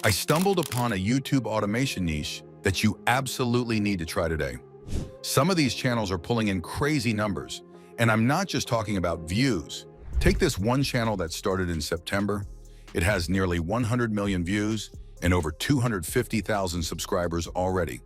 I stumbled upon a YouTube automation niche that you absolutely need to try today. Some of these channels are pulling in crazy numbers, and I'm not just talking about views. Take this one channel that started in September. It has nearly 100 million views and over 250,000 subscribers already.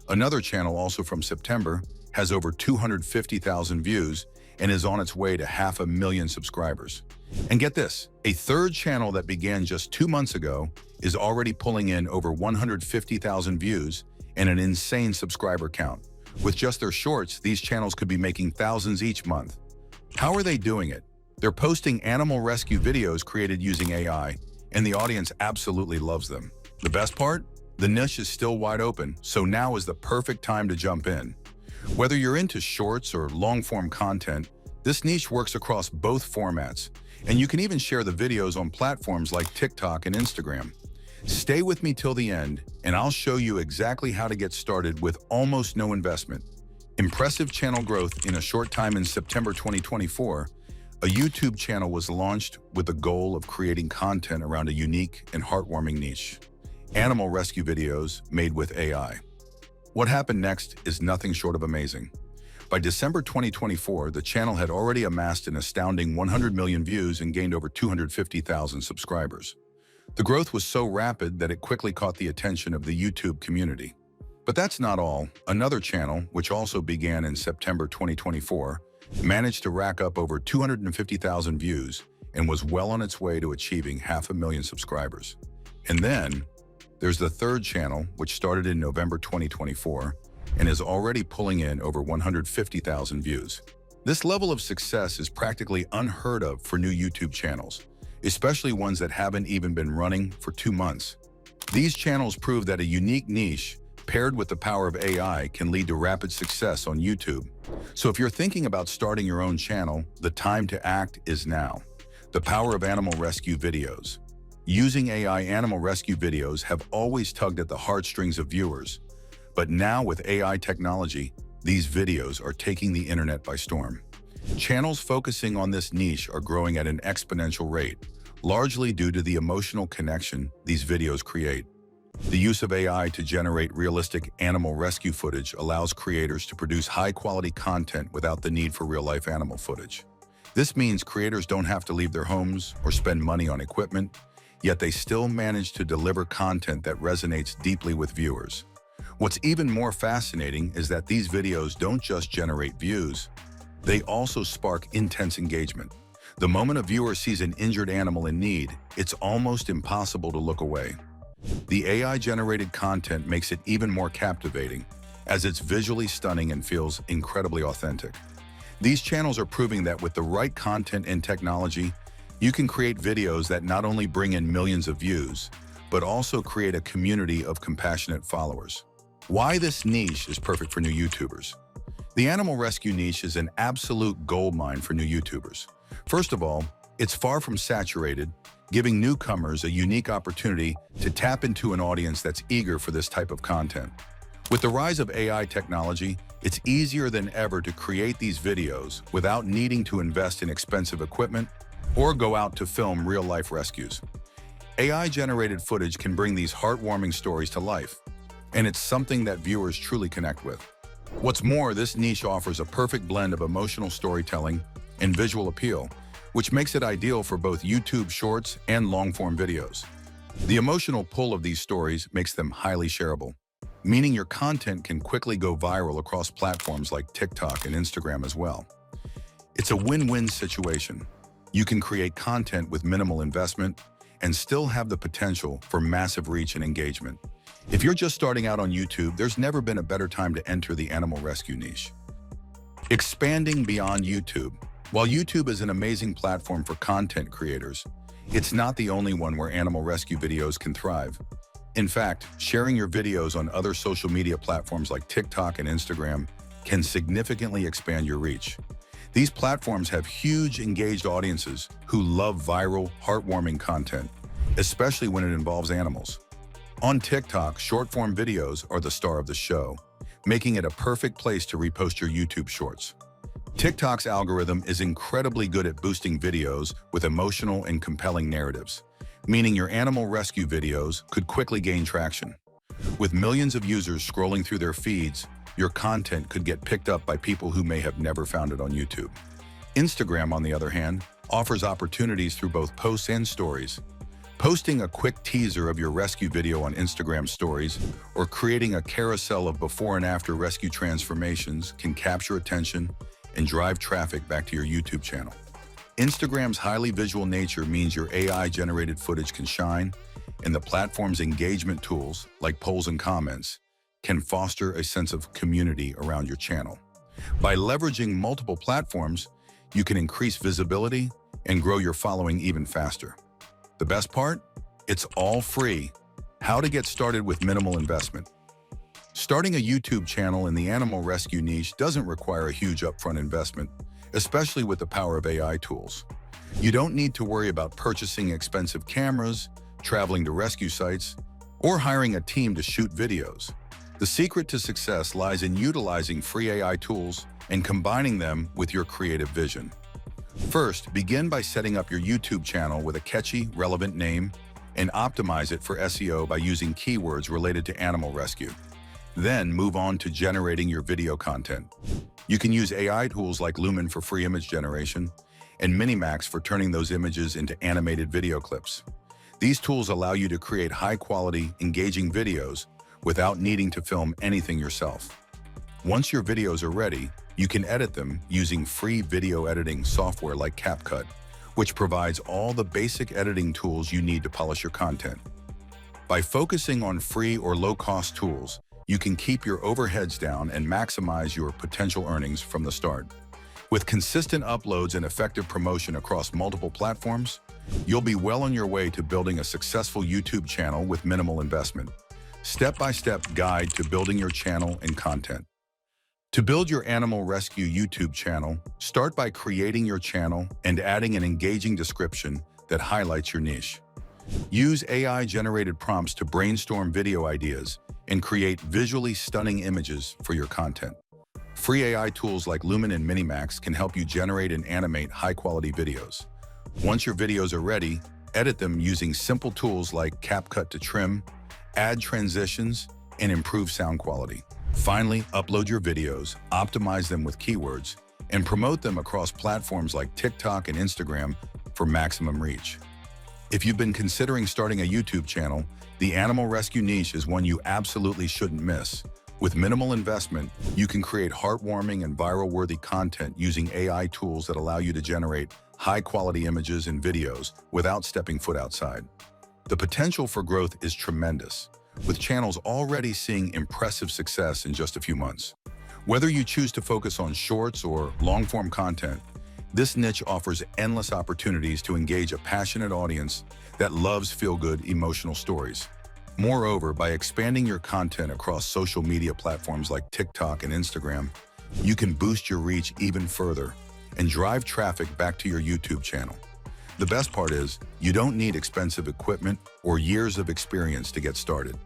Another channel, also from September, has over 250,000 views and is on its way to 500,000 subscribers. And get this, a third channel that began just 2 months ago is already pulling in over 150,000 views and an insane subscriber count. With just their shorts, these channels could be making thousands each month. How are they doing it? They're posting animal rescue videos created using AI, and the audience absolutely loves them. The best part? The niche is still wide open, so now is the perfect time to jump in. Whether you're into shorts or long-form content, this niche works across both formats, and you can even share the videos on platforms like TikTok and Instagram. Stay with me till the end, and I'll show you exactly how to get started with almost no investment. Impressive channel growth in a short time. In September 2024, a YouTube channel was launched with the goal of creating content around a unique and heartwarming niche: animal rescue videos made with AI. What happened next is nothing short of amazing. By December 2024, the channel had already amassed an astounding 100 million views and gained over 250,000 subscribers. The growth was so rapid that it quickly caught the attention of the YouTube community. But that's not all. Another channel, which also began in September 2024, managed to rack up over 250,000 views and was well on its way to achieving 500,000 subscribers. And then, there's the third channel, which started in November 2024 and is already pulling in over 150,000 views. This level of success is practically unheard of for new YouTube channels, especially ones that haven't even been running for 2 months. These channels prove that a unique niche paired with the power of AI can lead to rapid success on YouTube. So if you're thinking about starting your own channel, the time to act is now. The power of animal rescue videos. Using AI, animal rescue videos have always tugged at the heartstrings of viewers. But now with AI technology, these videos are taking the internet by storm. Channels focusing on this niche are growing at an exponential rate, largely due to the emotional connection these videos create. The use of AI to generate realistic animal rescue footage allows creators to produce high-quality content without the need for real-life animal footage. This means creators don't have to leave their homes or spend money on equipment, yet they still manage to deliver content that resonates deeply with viewers. What's even more fascinating is that these videos don't just generate views, they also spark intense engagement. The moment a viewer sees an injured animal in need, it's almost impossible to look away. The AI-generated content makes it even more captivating, as it's visually stunning and feels incredibly authentic. These channels are proving that with the right content and technology, you can create videos that not only bring in millions of views, but also create a community of compassionate followers. Why this niche is perfect for new YouTubers? The animal rescue niche is an absolute goldmine for new YouTubers. First of all, it's far from saturated, giving newcomers a unique opportunity to tap into an audience that's eager for this type of content. With the rise of AI technology, it's easier than ever to create these videos without needing to invest in expensive equipment or go out to film real-life rescues. AI-generated footage can bring these heartwarming stories to life, and it's something that viewers truly connect with. What's more, this niche offers a perfect blend of emotional storytelling and visual appeal, which makes it ideal for both YouTube shorts and long-form videos. The emotional pull of these stories makes them highly shareable, meaning your content can quickly go viral across platforms like TikTok and Instagram as well. It's a win-win situation. You can create content with minimal investment and still have the potential for massive reach and engagement. If you're just starting out on YouTube, there's never been a better time to enter the animal rescue niche. Expanding beyond YouTube. While YouTube is an amazing platform for content creators, it's not the only one where animal rescue videos can thrive. In fact, sharing your videos on other social media platforms like TikTok and Instagram can significantly expand your reach. These platforms have huge engaged audiences who love viral, heartwarming content, especially when it involves animals. On TikTok, short-form videos are the star of the show, making it a perfect place to repost your YouTube shorts. TikTok's algorithm is incredibly good at boosting videos with emotional and compelling narratives. meaning your animal rescue videos could quickly gain traction. With millions of users scrolling through their feeds, your content could get picked up by people who may have never found it on YouTube. Instagram, on the other hand, offers opportunities through both posts and stories. Posting a quick teaser of your rescue video on Instagram stories or creating a carousel of before and after rescue transformations can capture attention and drive traffic back to your YouTube channel. Instagram's highly visual nature means your AI-generated footage can shine, and the platform's engagement tools, like polls and comments, can foster a sense of community around your channel. By leveraging multiple platforms, you can increase visibility and grow your following even faster. The best part? It's all free. How to get started with minimal investment. Starting a YouTube channel in the animal rescue niche doesn't require a huge upfront investment, especially with the power of AI tools. You don't need to worry about purchasing expensive cameras, traveling to rescue sites, or hiring a team to shoot videos. The secret to success lies in utilizing free AI tools and combining them with your creative vision. First, begin by setting up your YouTube channel with a catchy, relevant name and optimize it for SEO by using keywords related to animal rescue. Then move on to generating your video content. You can use AI tools like Lumen for free image generation and Minimax for turning those images into animated video clips. These tools allow you to create high-quality, engaging videos without needing to film anything yourself. Once your videos are ready, you can edit them using free video editing software like CapCut, which provides all the basic editing tools you need to polish your content. By focusing on free or low-cost tools, you can keep your overheads down and maximize your potential earnings from the start. With consistent uploads and effective promotion across multiple platforms, you'll be well on your way to building a successful YouTube channel with minimal investment. Step-by-step guide to building your channel and content. To build your animal rescue YouTube channel, start by creating your channel and adding an engaging description that highlights your niche. Use AI-generated prompts to brainstorm video ideas and create visually stunning images for your content. Free AI tools like Lumen and Minimax can help you generate and animate high-quality videos. Once your videos are ready, edit them using simple tools like CapCut to trim, add transitions, and improve sound quality. Finally, upload your videos, optimize them with keywords, and promote them across platforms like TikTok and Instagram for maximum reach. If you've been considering starting a YouTube channel, the animal rescue niche is one you absolutely shouldn't miss. With minimal investment, you can create heartwarming and viral-worthy content using AI tools that allow you to generate high-quality images and videos without stepping foot outside. The potential for growth is tremendous, with channels already seeing impressive success in just a few months. Whether you choose to focus on shorts or long-form content, this niche offers endless opportunities to engage a passionate audience that loves feel-good, emotional stories. Moreover, by expanding your content across social media platforms like TikTok and Instagram, you can boost your reach even further and drive traffic back to your YouTube channel. The best part is, you don't need expensive equipment or years of experience to get started.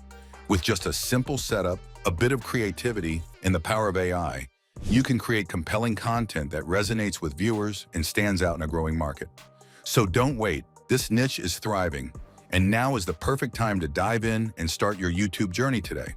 With just a simple setup, a bit of creativity, and the power of AI, you can create compelling content that resonates with viewers and stands out in a growing market. So don't wait, this niche is thriving, and now is the perfect time to dive in and start your YouTube journey today.